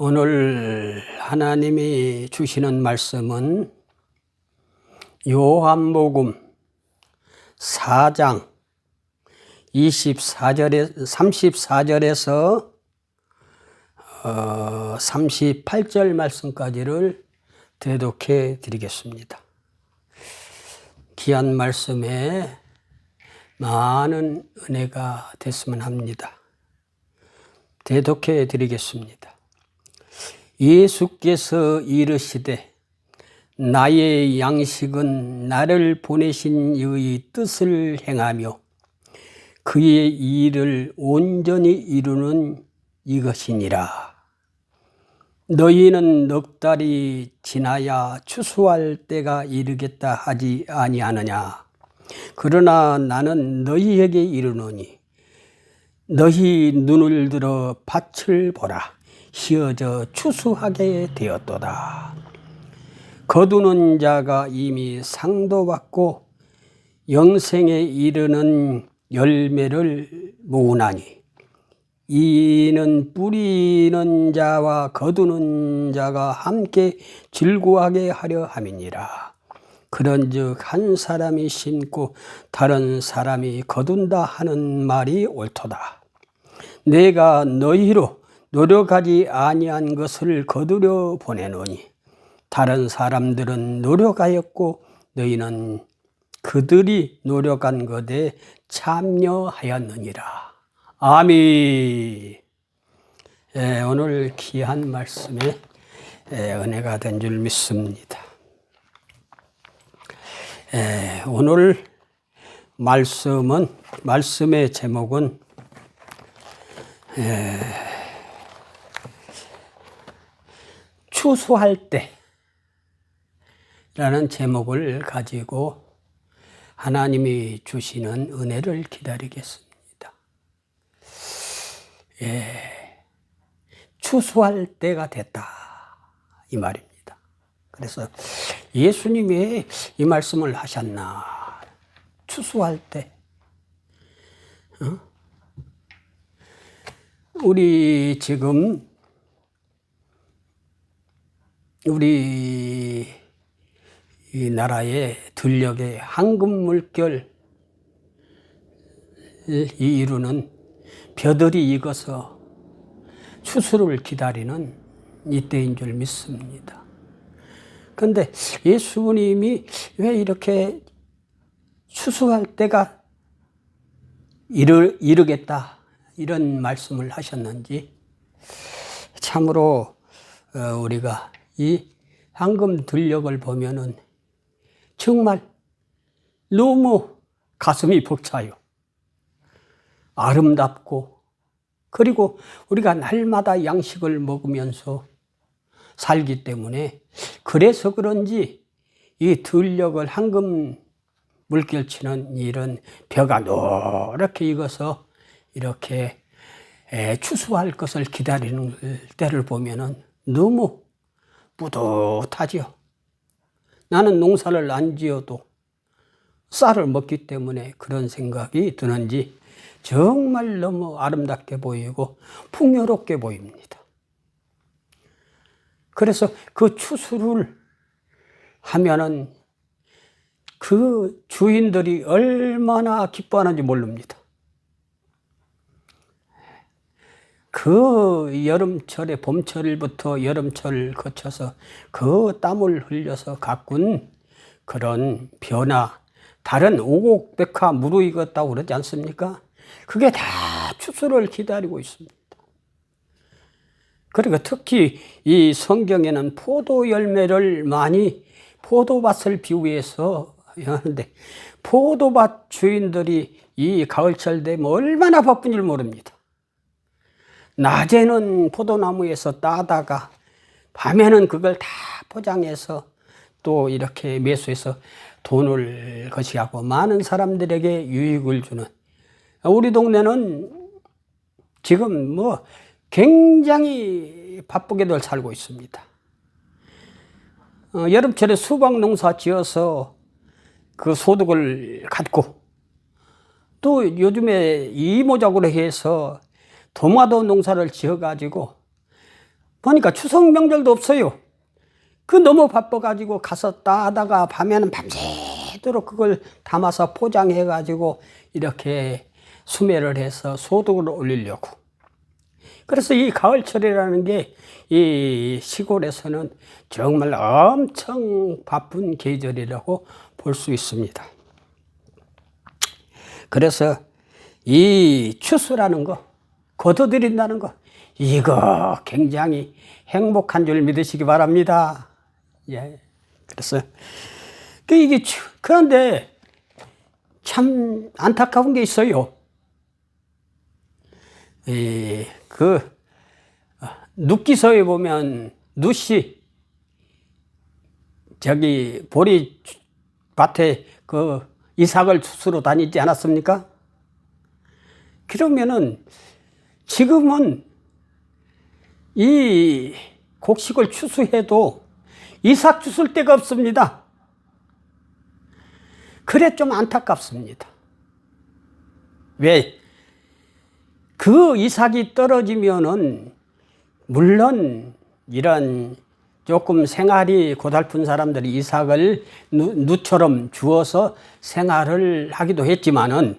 오늘 하나님이 주시는 말씀은 요한복음 4장 34절에서 38절 말씀까지를 대독해 드리겠습니다. 귀한 말씀에 많은 은혜가 됐으면 합니다. 대독해 드리겠습니다. 예수께서 이르시되 나의 양식은 나를 보내신 이의 뜻을 행하며 그의 일을 온전히 이루는 이것이니라. 너희는 넉 달이 지나야 추수할 때가 이르겠다 하지 아니하느냐. 그러나 나는 너희에게 이르노니 너희 눈을 들어 밭을 보라. 휘어져 추수하게 되었도다. 거두는 자가 이미 상도 받고 영생에 이르는 열매를 모으나니 이는 뿌리는 자와 거두는 자가 함께 즐거워하게 하려 함이니라. 그런즉 한 사람이 심고 다른 사람이 거둔다 하는 말이 옳도다. 내가 너희로 노력하지 아니한 것을 거두려 보내노니 다른 사람들은 노력하였고 너희는 그들이 노력한 것에 참여하였느니라. 아멘. 오늘 귀한 말씀에 은혜가 된 줄 믿습니다. 오늘 말씀의 제목은 추수할 때라는 제목을 가지고 하나님이 주시는 은혜를 기다리겠습니다. 추수할 때가 됐다 이 말입니다. 그래서 예수님이 이 말씀을 하셨나? 추수할 때 우리 지금 우리 이 나라의 들녘의 황금 물결 이루는 벼들이 익어서 추수를 기다리는 이때인 줄 믿습니다. 그런데 예수님이 왜 이렇게 추수할 때가 이르겠다 이런 말씀을 하셨는지 참으로 우리가 이 황금 들녘을 보면은 정말 너무 가슴이 벅차요. 아름답고 그리고 우리가 날마다 양식을 먹으면서 살기 때문에 그래서 그런지 이 들녘을 황금 물결치는 이런 벼가 노랗게 익어서 이렇게 추수할 것을 기다리는 때를 보면은 너무 뿌듯하죠. 나는 농사를 안 지어도 쌀을 먹기 때문에 그런 생각이 드는지 정말 너무 아름답게 보이고 풍요롭게 보입니다. 그래서 그 추수를 하면은 그 주인들이 얼마나 기뻐하는지 모릅니다. 그 여름철에 봄철부터 여름철을 거쳐서 그 땀을 흘려서 가꾼 그런 벼나 다른 오곡백화 무르익었다고 그러지 않습니까? 그게 다 추수를 기다리고 있습니다. 그리고 특히 이 성경에는 포도 열매를 많이 포도밭을 비유해서 하는데 포도밭 주인들이 이 가을철 되면 얼마나 바쁜 줄 모릅니다. 낮에는 포도나무에서 따다가 밤에는 그걸 다 포장해서 또 이렇게 매수해서 돈을 거시하고 많은 사람들에게 유익을 주는 우리 동네는 지금 굉장히 바쁘게들 살고 있습니다. 여름철에 수박 농사 지어서 그 소득을 갖고 또 요즘에 이모작으로 해서 도마도 농사를 지어가지고 보니까 추석 명절도 없어요. 그 너무 바빠가지고 가서 따다가 밤에는 밤새도록 그걸 담아서 포장해가지고 이렇게 수매를 해서 소득을 올리려고. 그래서 이 가을철이라는 게 이 시골에서는 정말 엄청 바쁜 계절이라고 볼 수 있습니다. 그래서 이 추수라는 거, 거둬들인다는 거, 이거 굉장히 행복한 줄 믿으시기 바랍니다. 예. 그래서 그런데 참 안타까운 게 있어요. 룻기서에 보면 룻이 저기 보리밭에 그 이삭을 추수로 다니지 않았습니까? 그러면은 지금은 이 곡식을 추수해도 이삭 주실 데가 없습니다. 그래 좀 안타깝습니다. 왜? 그 이삭이 떨어지면은 물론 이런 조금 생활이 고달픈 사람들이 이삭을 누처럼 주어서 생활을 하기도 했지만은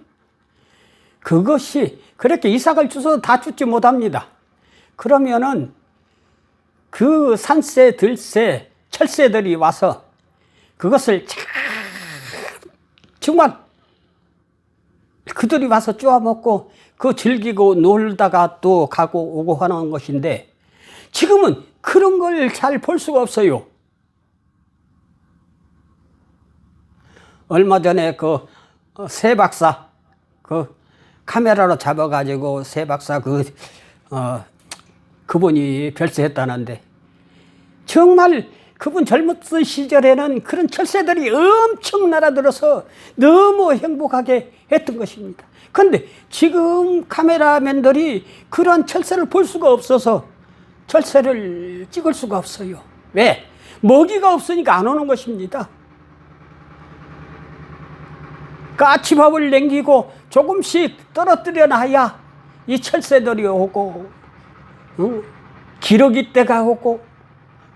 그것이 그렇게 이삭을 주서 다 주지 못합니다. 그러면은 그 산새, 들새, 철새들이 와서 그것을 정말 그들이 와서 쪼아먹고 그 즐기고 놀다가 또 가고 오고 하는 것인데 지금은 그런 걸 잘 볼 수가 없어요. 얼마 전에 그 새 박사 그 카메라로 잡아가지고 새 박사 그분이 별세했다는데 정말 그분 젊었던 시절에는 그런 철새들이 엄청 날아들어서 너무 행복하게 했던 것입니다. 그런데 지금 카메라맨들이 그런 철새를 볼 수가 없어서 철새를 찍을 수가 없어요. 왜? 먹이가 없으니까 안 오는 것입니다. 까치밥을 남기고 조금씩 떨어뜨려 놔야 이 철새들이 오고, 기러기 떼가 오고,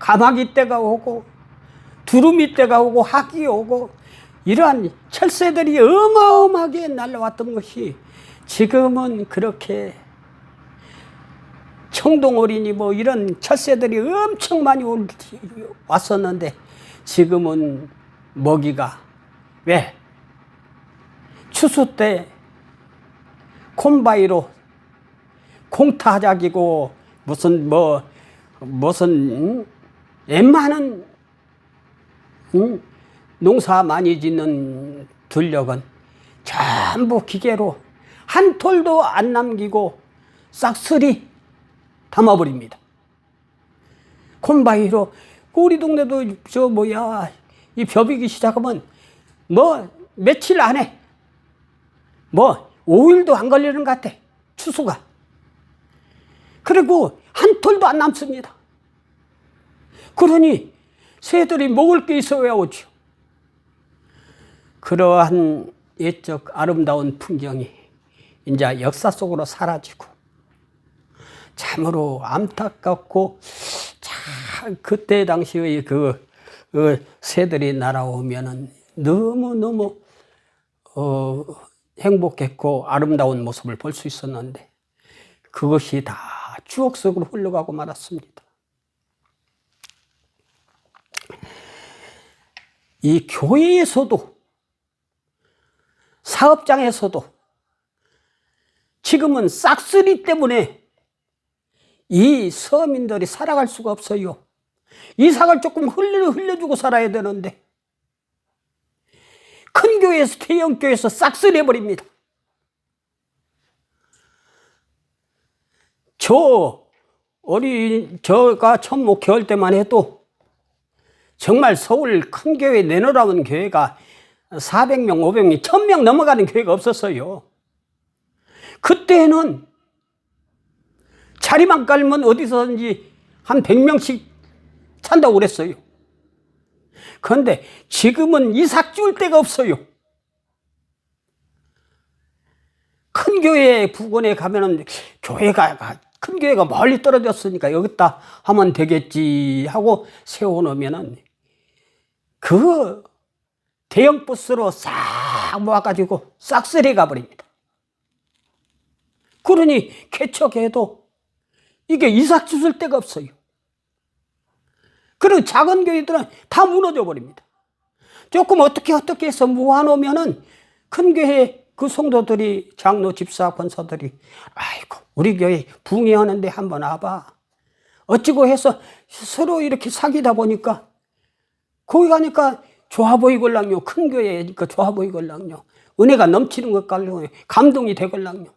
가마귀 떼가 오고, 두루미 떼가 오고, 학이 오고, 이러한 철새들이 어마어마하게 날라왔던 것이 지금은 그렇게 청동어린이 뭐 이런 철새들이 엄청 많이 왔었는데 지금은 먹이가 왜? 추수 때 콤바이로 콩타작이고 무슨 웬만한 농사 많이 짓는 들녘은 전부 기계로 한 톨도 안 남기고 싹쓸이 담아버립니다. 콤바이로 우리 동네도 이 벼비기 시작하면 며칠 안에 5일도 안 걸리는 것 같아. 추수가. 그리고 한 톨도 안 남습니다. 그러니 새들이 먹을 게 있어야 오죠. 그러한 옛적 아름다운 풍경이 이제 역사 속으로 사라지고 참으로 안타깝고 참 그때 당시의 그 새들이 날아오면은 너무너무 행복했고 아름다운 모습을 볼 수 있었는데 그것이 다 추억 속으로 흘러가고 말았습니다. 이 교회에서도 사업장에서도 지금은 싹쓸이 때문에 이 서민들이 살아갈 수가 없어요. 이삭을 조금 흘려주고 살아야 되는데 큰 교회에서 대형 교회에서 싹쓸이 해버립니다. 저가 처음 목회할 때만 해도 정말 서울 큰 교회 내놓으라는 교회가 400명, 500명, 1000명 넘어가는 교회가 없었어요. 그때는 자리만 깔면 어디서든지 한 100명씩 찬다고 그랬어요. 그런데 지금은 이삭 줄 데가 없어요. 큰 교회 부근에 가면은 교회가 큰 교회가 멀리 떨어졌으니까 여기다 하면 되겠지 하고 세워놓으면은 그 대형 버스로 싹 모아가지고 싹쓸이 가버립니다. 그러니 개척해도 이게 이삭 쓸 데가 없어요. 그리고 작은 교회들은 다 무너져 버립니다. 조금 어떻게 해서 모아놓으면은 큰 교회 그 성도들이, 장로, 집사, 권사들이, 아이고 우리 교회 붕괴하는데 한번 와봐. 어찌고 해서 서로 이렇게 사귀다 보니까 거기 가니까 좋아 보이걸랑요. 큰 교회니까 좋아 보이걸랑요. 은혜가 넘치는 것 같고 감동이 되걸랑요.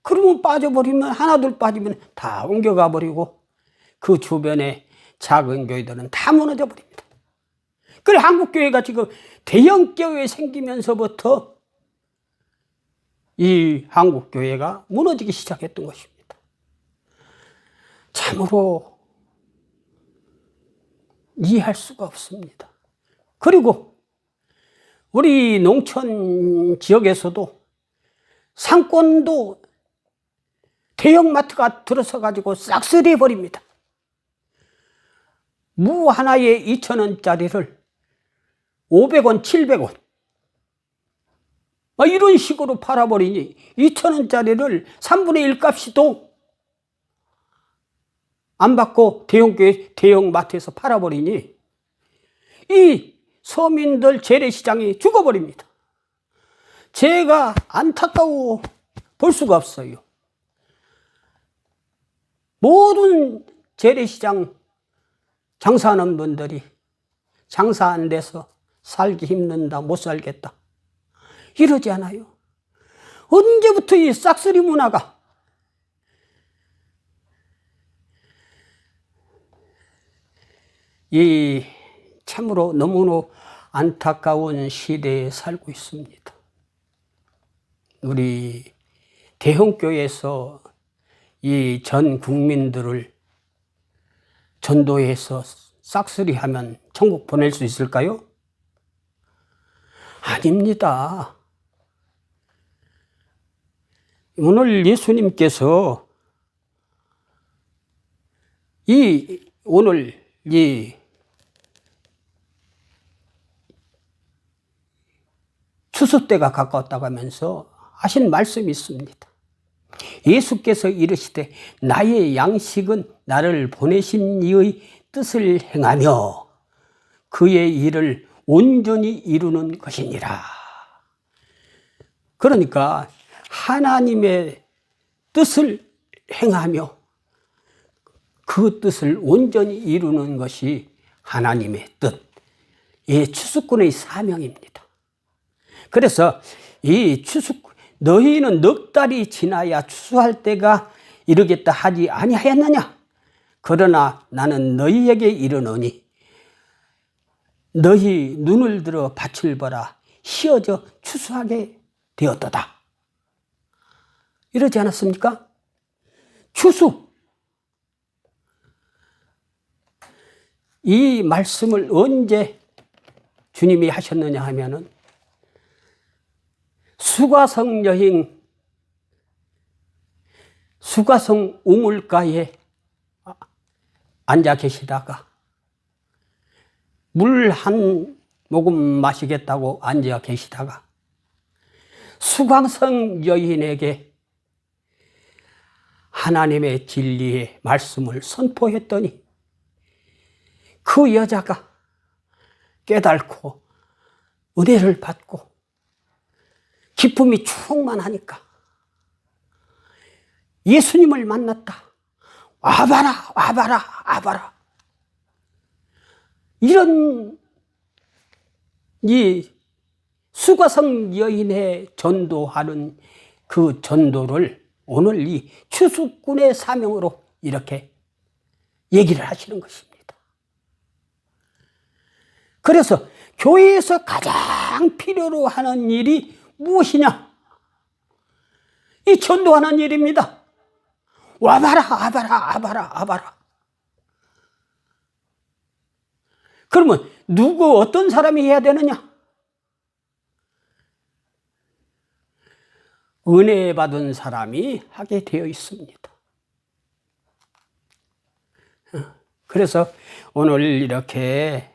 그러면 빠져버리면, 하나둘 빠지면 다 옮겨가 버리고 그 주변에 작은 교회들은 다 무너져 버립니다. 그래 한국교회가 지금 대형 교회 생기면서부터 이 한국교회가 무너지기 시작했던 것입니다. 참으로 이해할 수가 없습니다. 그리고 우리 농촌 지역에서도 상권도 대형마트가 들어서 가지고 싹쓸이 버립니다. 무 하나에 2,000원짜리를 500원, 700원 이런 식으로 팔아버리니 2,000원짜리를 3분의 1 값이도 안 받고 대형교회, 대형마트에서 팔아버리니 이 서민들 재래시장이 죽어버립니다. 제가 안타까워 볼 수가 없어요. 모든 재래시장 장사하는 분들이 장사 안 돼서 살기 힘든다, 못 살겠다 이러지 않아요. 언제부터 이 싹쓸이 문화가 이 참으로 너무나 안타까운 시대에 살고 있습니다. 우리 대형교회에서 이 전 국민들을 전도해서 싹쓸이 하면 천국 보낼 수 있을까요? 아닙니다. 오늘 예수님께서 오늘 이 추수 때가 가까웠다고 하면서 하신 말씀이 있습니다. 예수께서 이르시되 나의 양식은 나를 보내신 이의 뜻을 행하며 그의 일을 온전히 이루는 것이니라. 그러니까 하나님의 뜻을 행하며 그 뜻을 온전히 이루는 것이 하나님의 뜻, 이 추수꾼의 사명입니다. 그래서 이 너희는 넉 달이 지나야 추수할 때가 이르겠다 하지 아니하였느냐? 그러나 나는 너희에게 이르노니 너희 눈을 들어 밭을 보라 휘어져 추수하게 되었도다. 이러지 않았습니까? 추수. 이 말씀을 언제 주님이 하셨느냐 하면은 수가성 여인, 수가성 우물가에 앉아 계시다가 물 한 모금 마시겠다고 앉아 계시다가 수가성 여인에게 하나님의 진리의 말씀을 선포했더니 그 여자가 깨닫고 은혜를 받고 기쁨이 충만하니까 예수님을 만났다. 와봐라, 와봐라, 와봐라. 이런 이 수가성 여인의 전도하는 그 전도를 오늘 이 추수꾼의 사명으로 이렇게 얘기를 하시는 것입니다. 그래서 교회에서 가장 필요로 하는 일이 무엇이냐? 이 전도하는 일입니다. 와봐라, 와봐라, 와봐라, 와봐라. 그러면 어떤 사람이 해야 되느냐? 은혜 받은 사람이 하게 되어 있습니다. 그래서 오늘 이렇게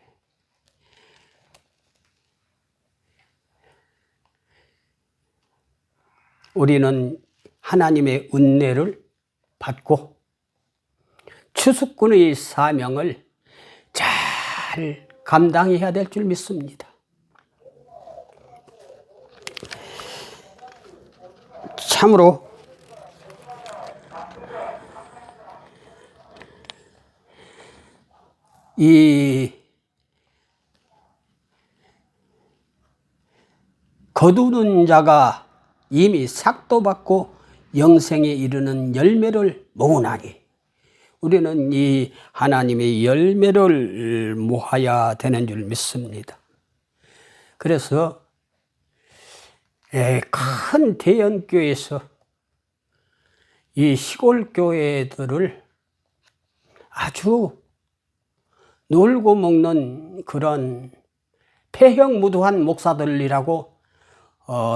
우리는 하나님의 은혜를 받고 추수꾼의 사명을 잘 감당해야 될 줄 믿습니다. 참으로 이 거두는 자가 이미 삭도 받고 영생에 이르는 열매를 모으나니 우리는 이 하나님의 열매를 모아야 되는 줄 믿습니다. 그래서 큰 대형교회에서 이 시골 교회들을 아주 놀고 먹는 그런 폐형무도한 목사들이라고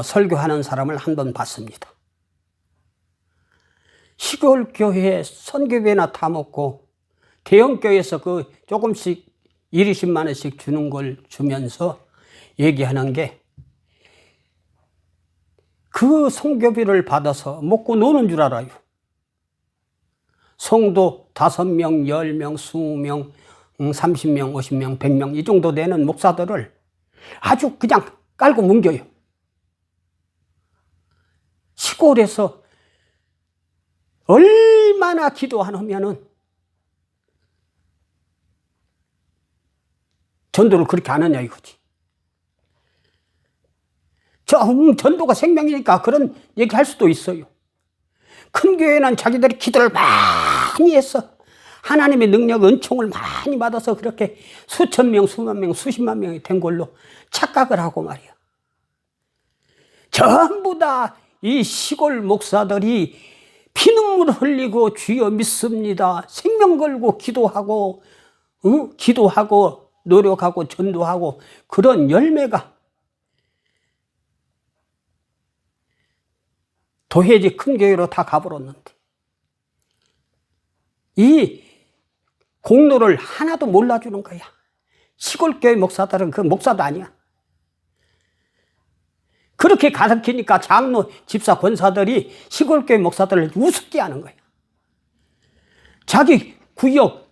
설교하는 사람을 한 번 봤습니다. 시골 교회에 선교비나 타먹고 대형교회에서 그 조금씩 1, 20만 원씩 주는 걸 주면서 얘기하는 게 그 선교비를 받아서 먹고 노는 줄 알아요. 성도 5명, 10명, 20명, 30명, 50명, 100명 이 정도 되는 목사들을 아주 그냥 깔고 뭉겨요. 시골에서 얼마나 기도 안 하면은 전도를 그렇게 안 하냐 이거지. 전도가 생명이니까 그런 얘기 할 수도 있어요. 큰 교회는 자기들이 기도를 많이 해서 하나님의 능력, 은총을 많이 받아서 그렇게 수천 명, 수만 명, 수십만 명이 된 걸로 착각을 하고 말이야. 전부 다 이 시골 목사들이 피눈물 흘리고 주여 믿습니다. 생명 걸고 기도하고, 기도하고, 노력하고, 전도하고, 그런 열매가 도해지 큰 교회로 다 가버렸는데, 이 공로를 하나도 몰라주는 거야. 시골 교회 목사들은 그 목사도 아니야. 그렇게 가르치니까 장로, 집사, 권사들이 시골교회 목사들을 우습게 하는 거야. 자기 구역,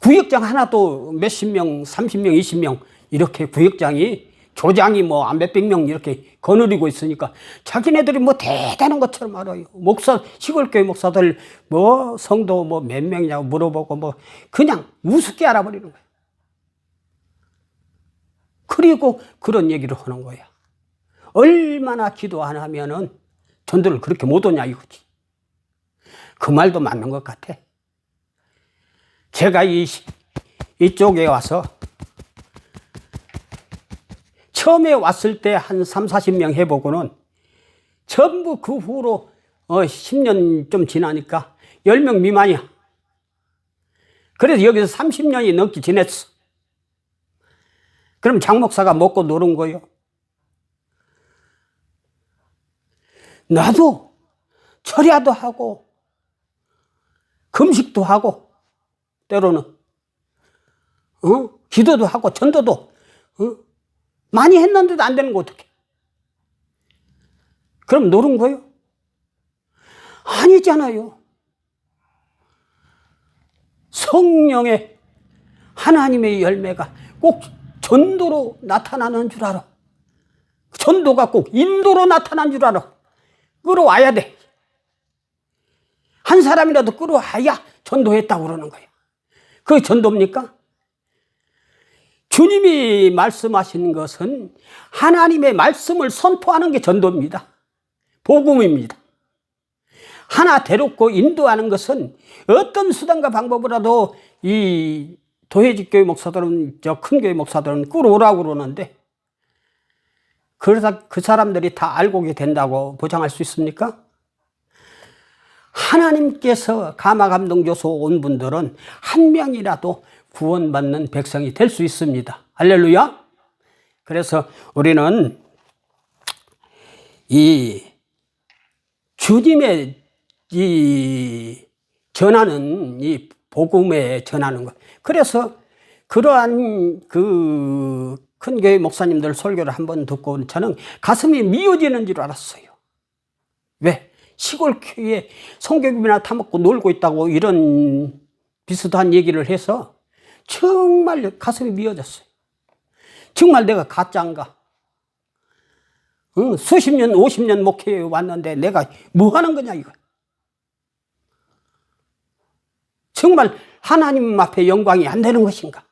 구역장 하나도 몇십 명, 30명, 20명, 이렇게 구역장이, 조장이 뭐 몇백 명 이렇게 거느리고 있으니까 자기네들이 뭐 대단한 것처럼 알아요. 시골교회 목사들 뭐 성도 뭐 몇 명이냐고 물어보고 뭐 그냥 우습게 알아버리는 거야. 그리고 그런 얘기를 하는 거야. 얼마나 기도 안 하면은 전도를 그렇게 못 오냐 이거지. 그 말도 맞는 것 같아. 제가 이쪽에 와서 처음에 왔을 때 한 3, 40명 해보고는 전부 그 후로 10년 좀 지나니까 10명 미만이야. 그래서 여기서 30년이 넘게 지냈어. 그럼 장 목사가 먹고 노는 거요. 나도 철야도 하고 금식도 하고 때로는 기도도 하고 전도도 많이 했는데도 안 되는 거 어떡해? 그럼 노는 거요? 아니잖아요. 성령의 하나님의 열매가 꼭 전도로 나타나는 줄 알아. 전도가 꼭 인도로 나타난 줄 알아. 끌어와야 돼. 한 사람이라도 끌어와야 전도했다고 그러는 거예요. 그게 전도입니까? 주님이 말씀하신 것은 하나님의 말씀을 선포하는 게 전도입니다. 복음입니다. 하나 데려고 인도하는 것은 어떤 수단과 방법으로라도 이 도해지 교회 목사들은, 큰 교회 목사들은 끌어오라고 그러는데, 그래서 그 사람들이 다 알고 된다고 보장할 수 있습니까? 하나님께서 가마감동조소 온 분들은 한 명이라도 구원받는 백성이 될 수 있습니다. 할렐루야! 그래서 우리는 이 주님의 이 전하는 이 복음에 전하는 것. 그래서 그러한 그 큰 교회 목사님들 설교를 한번 듣고 저는 가슴이 미어지는 줄 알았어요. 왜? 시골 교회에 성교육이나 타먹고 놀고 있다고 이런 비슷한 얘기를 해서 정말 가슴이 미어졌어요. 정말 내가 가짜인가? 수십 년, 50년 목회에 왔는데 내가 뭐 하는 거냐, 이거. 정말 하나님 앞에 영광이 안 되는 것인가?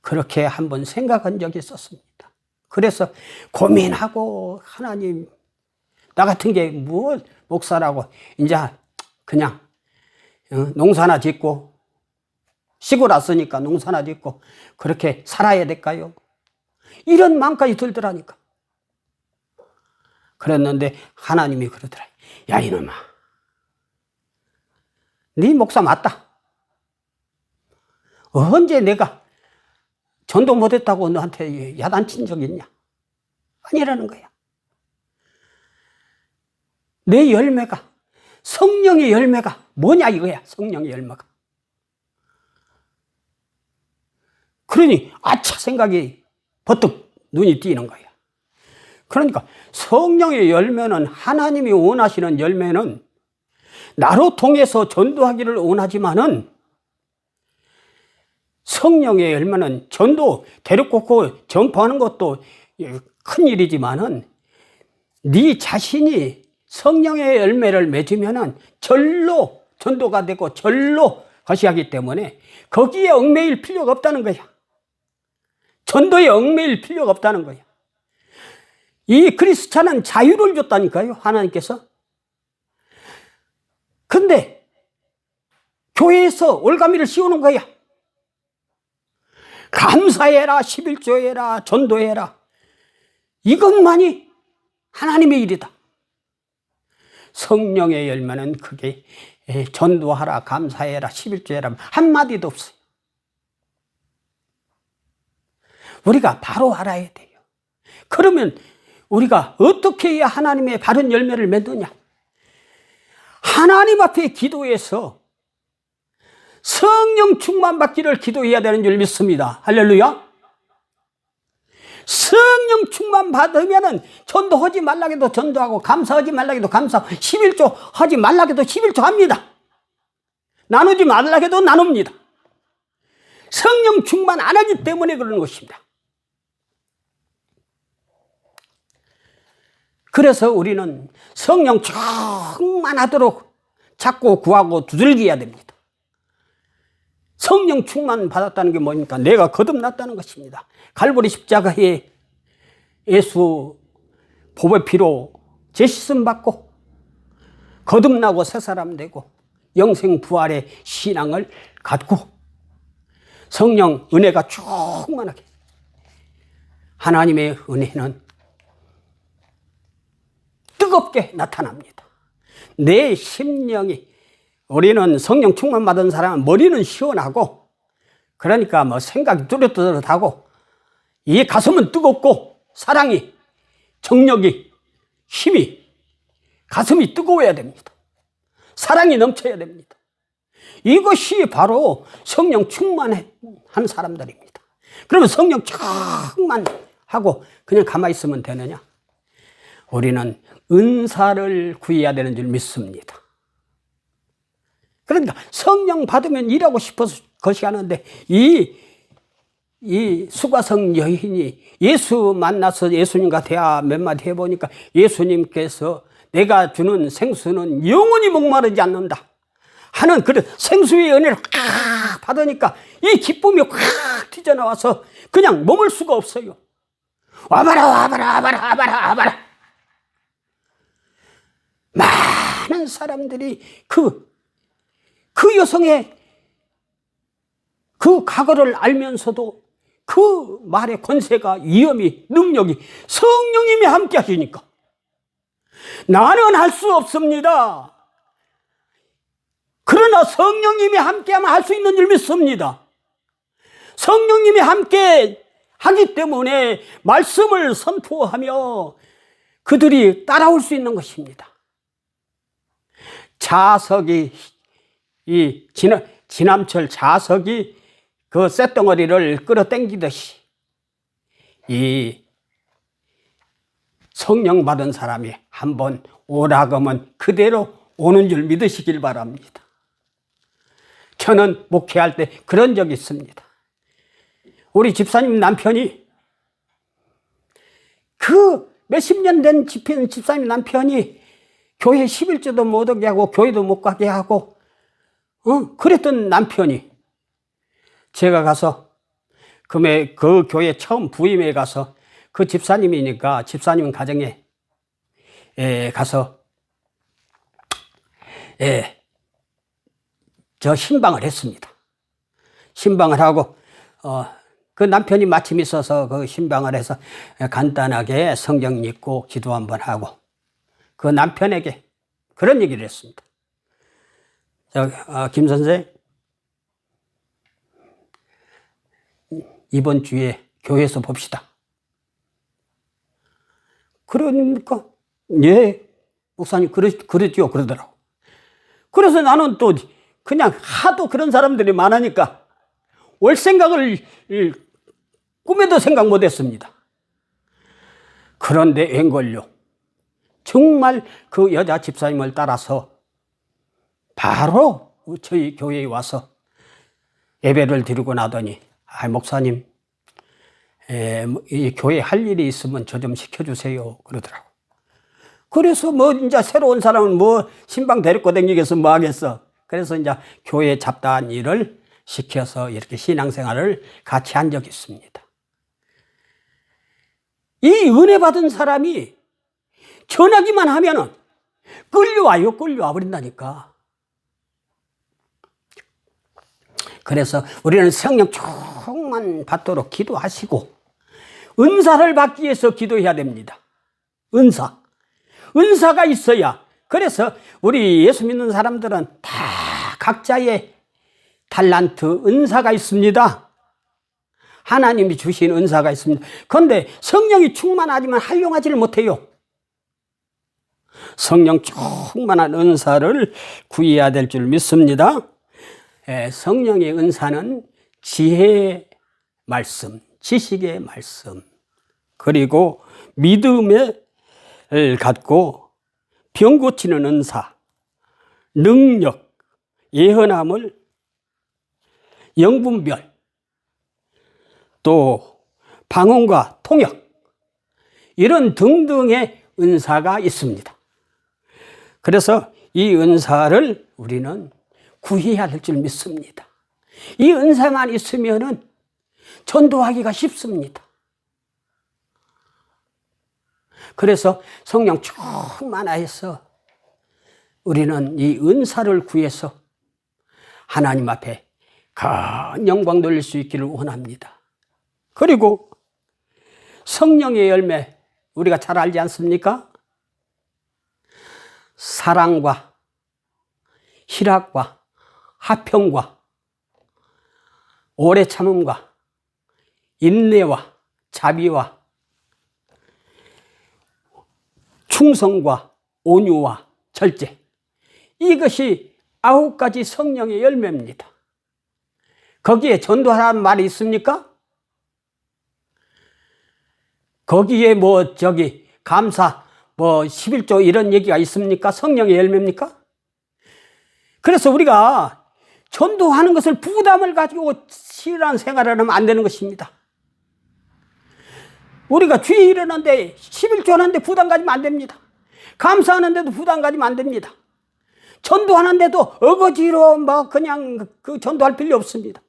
그렇게 한번 생각한 적이 있었습니다. 그래서 고민하고 하나님, 나 같은 게 뭐 목사라고 이제 그냥 농사나 짓고 시골 왔으니까 농사나 짓고 그렇게 살아야 될까요? 이런 마음까지 들더라니까. 그랬는데 하나님이 그러더라. 야, 이놈아, 네 목사 맞다. 언제 내가 전도 못했다고 너한테 야단친 적 있냐? 아니라는 거야. 내 열매가, 성령의 열매가 뭐냐 이거야. 성령의 열매가. 그러니 아차 생각이 버뜩 눈이 띄는 거야. 그러니까 성령의 열매는, 하나님이 원하시는 열매는 나로 통해서 전도하기를 원하지만은, 성령의 열매는 전도 데리고 전파하는 것도 큰 일이지만은 네 자신이 성령의 열매를 맺으면은 절로 전도가 되고 절로 것이 하기 때문에 거기에 얽매일 필요가 없다는 거야. 전도에 얽매일 필요가 없다는 거야. 이 크리스찬은 자유를 줬다니까요, 하나님께서. 근데 교회에서 올가미를 씌우는 거야. 감사해라, 11조해라, 전도해라. 이것만이 하나님의 일이다. 성령의 열매는 그게 전도하라, 감사해라, 11조해라 한마디도 없어요. 우리가 바로 알아야 돼요. 그러면 우리가 어떻게 해야 하나님의 바른 열매를 맺느냐? 하나님 앞에 기도해서 성령 충만 받기를 기도해야 되는 줄 믿습니다. 할렐루야. 성령 충만 받으면은 전도하지 말라 해도 전도하고, 감사하지 말라 해도 감사하고, 11조 하지 말라 해도 11조 합니다. 나누지 말라 해도 나눕니다. 성령 충만 안 하기 때문에 그러는 것입니다. 그래서 우리는 성령 충만하도록 찾고 구하고 두들겨야 됩니다. 성령 충만 받았다는 게 뭡니까? 내가 거듭났다는 것입니다. 갈보리 십자가에 예수 보배 피로 제시씀 받고 거듭나고 새 사람 되고 영생 부활의 신앙을 갖고 성령 은혜가 충만하게, 하나님의 은혜는 뜨겁게 나타납니다. 내 심령이, 우리는 성령 충만 받은 사람은 머리는 시원하고, 그러니까 뭐 생각이 뚜렷뚜렷하고, 이 가슴은 뜨겁고, 사랑이, 정력이, 힘이, 가슴이 뜨거워야 됩니다. 사랑이 넘쳐야 됩니다. 이것이 바로 성령 충만한 사람들입니다. 그러면 성령 충만하고 그냥 가만히 있으면 되느냐? 우리는 은사를 구해야 되는 줄 믿습니다. 그러니까 성령 받으면 일하고 싶어서 것이 하는데, 이 수가성 여인이 예수 만나서 예수님과 대화 몇 마디 해보니까 예수님께서 내가 주는 생수는 영원히 목마르지 않는다 하는 그런 생수의 은혜를 꽉 받으니까 이 기쁨이 확 튀어나와서 그냥 머물 수가 없어요. 와봐라, 와봐라, 와봐라, 와봐라, 와봐라. 많은 사람들이 그 여성의 그 과거를 알면서도 그 말의 권세가, 위엄이, 능력이 성령님이 함께 하시니까 나는 할 수 없습니다. 그러나 성령님이 함께하면 할 수 있는 줄 믿습니다. 성령님이 함께 하기 때문에 말씀을 선포하며 그들이 따라올 수 있는 것입니다. 자석이, 이 지남철 자석이 그 쇳덩어리를 끌어당기듯이 이 성령 받은 사람이 한번 오라그면 그대로 오는 줄 믿으시길 바랍니다. 저는 목회할 때 그런 적이 있습니다. 우리 집사님 남편이 그 몇십 년 된 집사님 남편이 교회 11조도 못 오게 하고 교회도 못 가게 하고 그랬던 남편이 제가 가서 그 교회 처음 부임해 가서 그 집사님이니까 집사님 가정에 가서 저 신방을 했습니다. 신방을 하고 그 남편이 마침 있어서 그 신방을 해서 간단하게 성경 읽고 기도 한번 하고 그 남편에게 그런 얘기를 했습니다. 김 선생, 이번 주에 교회에서 봅시다. 그러니까 예, 목사님 그러죠 그러더라고. 그래서 나는 또 그냥 하도 그런 사람들이 많으니까 올 생각을 꿈에도 생각 못했습니다. 그런데 웬걸요, 정말 그 여자 집사님을 따라서 바로 저희 교회에 와서 예배를 드리고 나더니 목사님, 이 교회 할 일이 있으면 저 좀 시켜주세요 그러더라고. 그래서 뭐 이제 새로운 사람은 뭐 신방 데리고 다니겠어 뭐 하겠어. 그래서 이제 교회 잡다한 일을 시켜서 이렇게 신앙생활을 같이 한 적이 있습니다. 이 은혜 받은 사람이 전하기만 하면은 끌려와 버린다니까. 그래서 우리는 성령 충만 받도록 기도하시고 은사를 받기 위해서 기도해야 됩니다. 은사가 있어야. 그래서 우리 예수 믿는 사람들은 다 각자의 달란트, 은사가 있습니다. 하나님이 주신 은사가 있습니다. 그런데 성령이 충만하지만 활용하지를 못해요. 성령 충만한 은사를 구해야 될 줄 믿습니다. 성령의 은사는 지혜의 말씀, 지식의 말씀, 그리고 믿음을 갖고 병 고치는 은사, 능력, 예언함을 영분별, 또 방언과 통역, 이런 등등의 은사가 있습니다. 그래서 이 은사를 우리는 구해야 될 줄 믿습니다. 이 은사만 있으면은 전도하기가 쉽습니다. 그래서 성령 충만하여서 우리는 이 은사를 구해서 하나님 앞에 큰 영광 돌릴 수 있기를 원합니다. 그리고 성령의 열매, 우리가 잘 알지 않습니까? 사랑과 희락과 화평과 오래 참음과 인내와 자비와 충성과 온유와 절제, 이것이 9가지 성령의 열매입니다. 거기에 전도하라는 말이 있습니까? 거기에 감사 11조 이런 얘기가 있습니까? 성령의 열매입니까? 그래서 우리가 전도하는 것을 부담을 가지고 신앙 생활을 하면 안 되는 것입니다. 우리가 주에 일어났는데 11조 하는데 부담 가지면 안 됩니다. 감사하는데도 부담 가지면 안 됩니다. 전도하는데도 어거지로 그냥 전도할 필요 없습니다.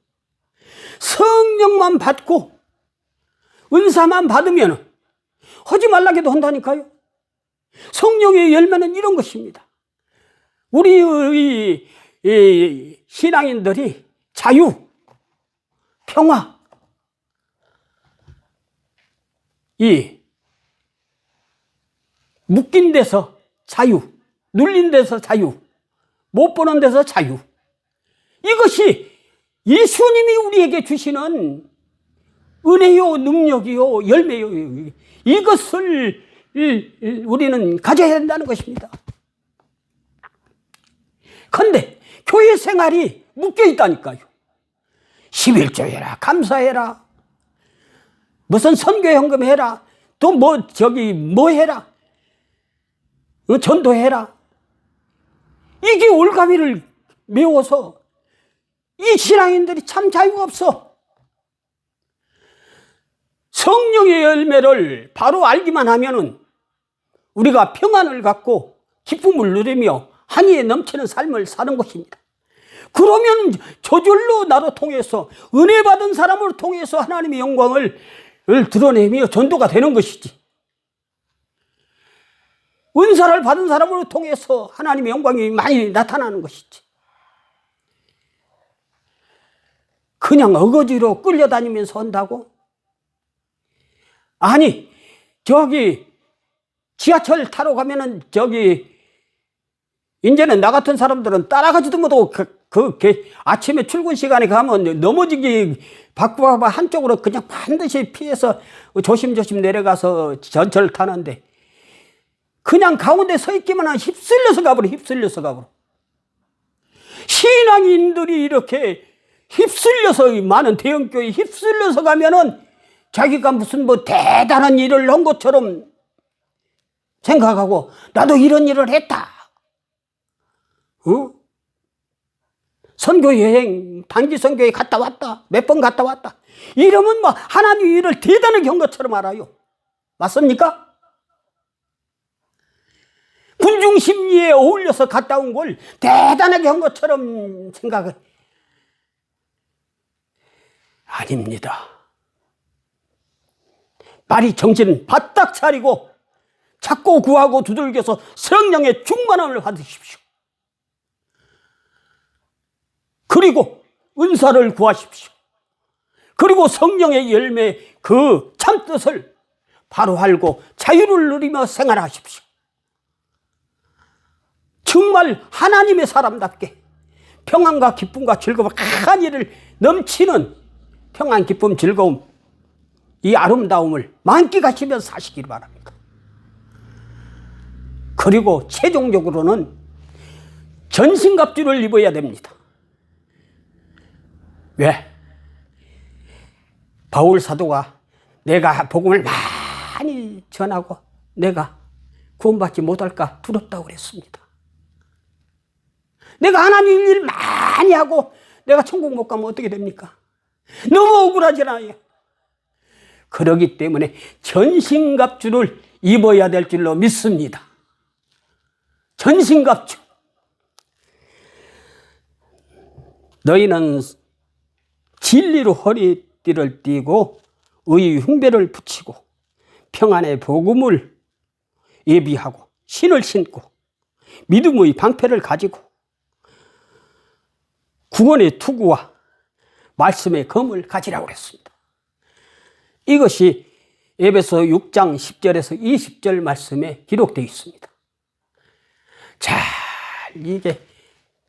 성령만 받고 은사만 받으면 하지 말라기도 한다니까요. 성령의 열매는 이런 것입니다. 우리 신앙인들이 자유, 평화, 이 묶인 데서 자유, 눌린 데서 자유, 못 보는 데서 자유, 이것이 예수님이 우리에게 주시는 은혜요, 능력이요, 열매요. 이것을 우리는 가져야 된다는 것입니다. 근데 교회 생활이 묶여 있다니까요. 11조 해라, 감사해라, 무슨 선교연금 해라, 또 뭐 해라, 전도해라. 이게 올가미를 메워서 이 신앙인들이 참 자유가 없어. 성령의 열매를 바로 알기만 하면은 우리가 평안을 갖고 기쁨을 누리며 한이에 넘치는 삶을 사는 것입니다. 그러면 저절로 나로 통해서, 은혜 받은 사람을 통해서 하나님의 영광을 드러내며 전도가 되는 것이지. 은사를 받은 사람을 통해서 하나님의 영광이 많이 나타나는 것이지. 그냥 어거지로 끌려다니면서 한다고? 아니, 지하철 타러 가면은 이제는 나 같은 사람들은 따라가지도 못하고 아침에 출근 시간에 가면 넘어지기 바꾸바 한쪽으로 그냥 반드시 피해서 조심조심 내려가서 전철 타는데, 그냥 가운데 서 있기만 하면 휩쓸려서 가버려. 신앙인들이 이렇게 휩쓸려서, 많은 대형교회 휩쓸려서 가면은 자기가 무슨 대단한 일을 한 것처럼 생각하고, 나도 이런 일을 했다. 선교 여행, 단기 선교에 갔다 왔다. 몇 번 갔다 왔다. 이러면 하나님 일을 대단하게 한 것처럼 알아요. 맞습니까? 군중 심리에 어울려서 갔다 온 걸 대단하게 한 것처럼 생각해. 아닙니다. 빨리 정신 바짝 차리고 찾고 구하고 두들겨서 성령의 충만함을 받으십시오. 그리고 은사를 구하십시오. 그리고 성령의 열매 그 참뜻을 바로 알고 자유를 누리며 생활하십시오. 정말 하나님의 사람답게 평안과 기쁨과 즐거움, 한이를 넘치는 평안, 기쁨, 즐거움, 이 아름다움을 만끽하시면서 사시길 바랍니다. 그리고 최종적으로는 전신갑주를 입어야 됩니다. 왜? 바울 사도가 내가 복음을 많이 전하고 내가 구원받지 못할까 두렵다고 그랬습니다. 내가 하나님 일 많이 하고 내가 천국 못 가면 어떻게 됩니까? 너무 억울하잖아요. 그러기 때문에 전신갑주를 입어야 될 줄로 믿습니다. 전신갑주. 너희는 진리로 허리띠를 띠고 의의 흉배를 붙이고 평안의 복음을 예비하고 신을 신고 믿음의 방패를 가지고 구원의 투구와 말씀의 검을 가지라고 그랬습니다. 이것이 에베소 6장 10절에서 20절 말씀에 기록되어 있습니다. 잘 이게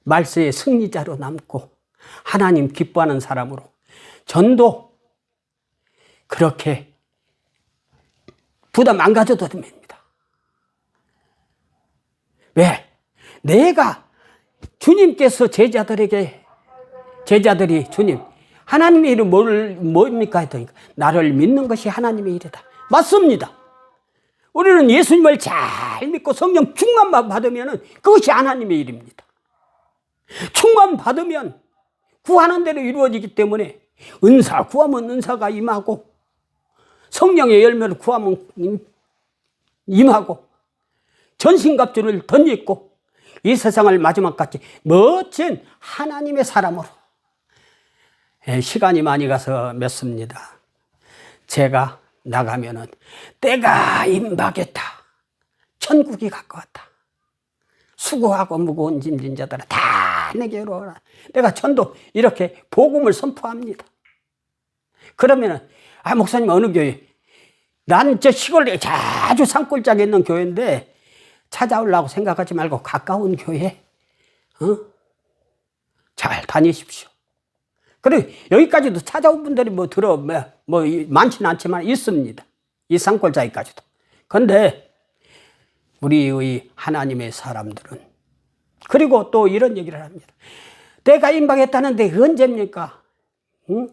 말세의 승리자로 남고 하나님 기뻐하는 사람으로 전도 그렇게 부담 안 가져도 됩니다. 왜? 내가 주님께서 제자들이 주님 하나님의 일은 뭡니까 했더니까 나를 믿는 것이 하나님의 일이다. 맞습니다. 우리는 예수님을 잘 믿고 성령 충만만 받으면 그것이 하나님의 일입니다. 충만 받으면 구하는 대로 이루어지기 때문에 은사 구하면 은사가 임하고 성령의 열매를 구하면 임하고 전신갑주를 던지고 이 세상을 마지막까지 멋진 하나님의 사람으로 시간이 많이 가서 맺습니다. 제가 나가면은 때가 임박했다. 천국이 가까웠다. 수고하고 무거운 짐진 자들아 다 내게로 오라. 내가 전도 이렇게 복음을 선포합니다. 그러면은 목사님 어느 교회? 난 저 시골에 아주 산골짜기에 있는 교회인데 찾아오려고 생각하지 말고 가까운 교회 잘 다니십시오. 그리고 여기까지도 찾아온 분들이 많지는 않지만 있습니다. 이 산골짜기까지도. 그런데 우리의 하나님의 사람들은 그리고 또 이런 얘기를 합니다. 때가 임박했다는데 언제입니까? 응?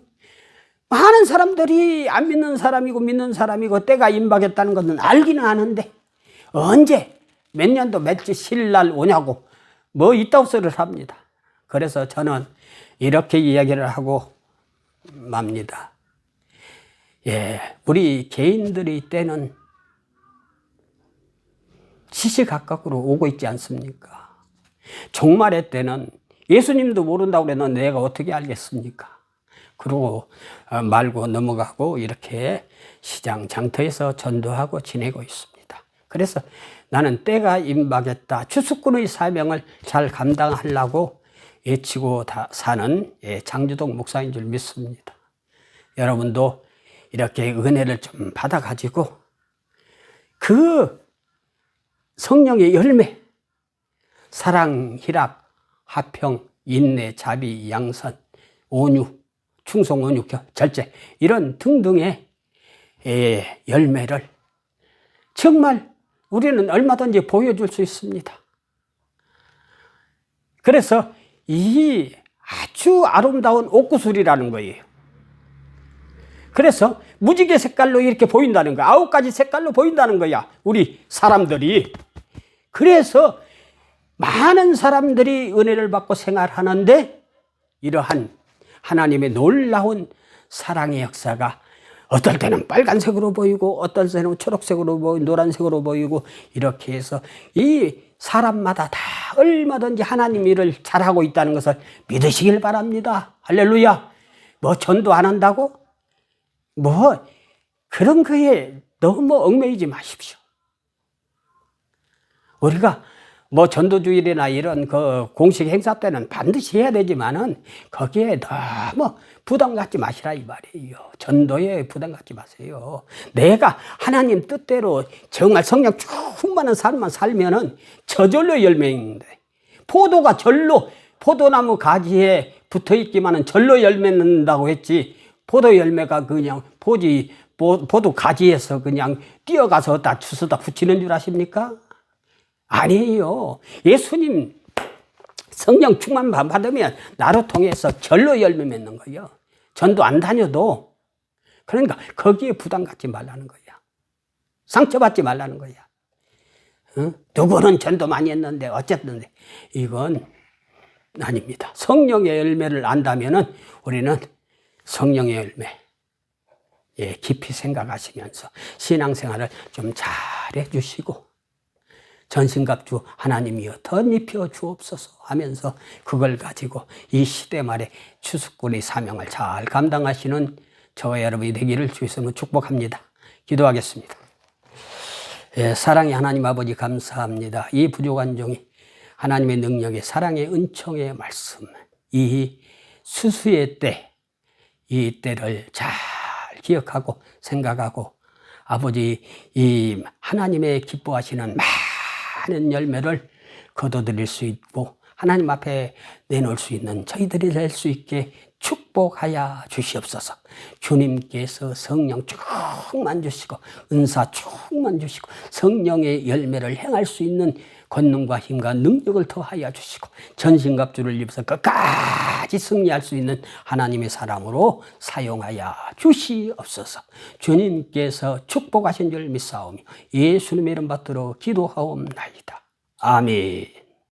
많은 사람들이 안 믿는 사람이고 믿는 사람이고 때가 임박했다는 것은 알기는 아는데 언제 몇 년도 몇지 신날 오냐고 뭐 이따 소리를 합니다. 그래서 저는 이렇게 이야기를 하고 맙니다. 우리 개인들의 때는 시시각각으로 오고 있지 않습니까? 종말의 때는 예수님도 모른다고 그랬는데 내가 어떻게 알겠습니까? 그러고 말고 넘어가고 이렇게 시장 장터에서 전도하고 지내고 있습니다. 그래서 나는 때가 임박했다. 추수꾼의 사명을 잘 감당하려고 외치고 사는 장주동 목사인 줄 믿습니다. 여러분도 이렇게 은혜를 좀 받아가지고 그 성령의 열매, 사랑, 희락, 화평, 인내, 자비, 양선, 온유, 충성, 온유, 절제 이런 등등의 열매를 정말 우리는 얼마든지 보여줄 수 있습니다. 그래서 이 아주 아름다운 옥구슬이라는 거예요. 그래서 무지개 색깔로 이렇게 보인다는 거야. 9가지 색깔로 보인다는 거야. 우리 사람들이. 그래서 많은 사람들이 은혜를 받고 생활하는데 이러한 하나님의 놀라운 사랑의 역사가 어떨 때는 빨간색으로 보이고 어떨 때는 초록색으로 보이고 노란색으로 보이고 이렇게 해서 이 사람마다 다 얼마든지 하나님 일을 잘하고 있다는 것을 믿으시길 바랍니다. 할렐루야. 뭐 전도 안 한다고? 뭐 그런 거에 너무 얽매이지 마십시오. 우리가 뭐 전도주일이나 이런 그 공식 행사 때는 반드시 해야 되지만은 거기에 너무 부담 갖지 마시라 이 말이에요. 전도에 부담 갖지 마세요. 내가 하나님 뜻대로 정말 성령 충만한 삶만 살면은 저절로 열매 있는데 포도가 절로 포도나무 가지에 붙어 있기만은 절로 열매 맺는다고 했지 포도 열매가 그냥 포도 가지에서 그냥 뛰어가서 다 주워다 붙이는 줄 아십니까? 아니에요. 예수님 성령 충만 받으면 나로 통해서 절로 열매 맺는 거예요. 전도 안 다녀도. 그러니까 거기에 부담 갖지 말라는 거야. 상처받지 말라는 거야. 누구는 전도 많이 했는데 어쨌든데 이건 아닙니다. 성령의 열매를 안다면은 우리는 성령의 열매 깊이 생각하시면서 신앙생활을 좀 잘 해주시고 전신갑주 하나님이여 덧입혀 주옵소서 하면서 그걸 가지고 이 시대 말에 추수꾼의 사명을 잘 감당하시는 저와 여러분이 되기를 주님으로 축복합니다. 기도하겠습니다. 사랑의 하나님 아버지 감사합니다. 이 부족한 종이 하나님의 능력의 사랑의 은총의 말씀 이 수수의 때 이 때를 잘 기억하고 생각하고 아버지 이 하나님의 기뻐하시는 많은 열매를 거둬들일 수 있고 하나님 앞에 내놓을 수 있는 저희들이 될 수 있게 축복하여 주시옵소서. 주님께서 성령 충만 주시고 은사 충만 주시고 성령의 열매를 행할 수 있는 권능과 힘과 능력을 더하여 주시고 전신갑주를 입어서 끝까지 승리할 수 있는 하나님의 사람으로 사용하여 주시옵소서. 주님께서 축복하신 줄 믿사오며 예수님의 이름 받들어 기도하옵나이다. 아멘.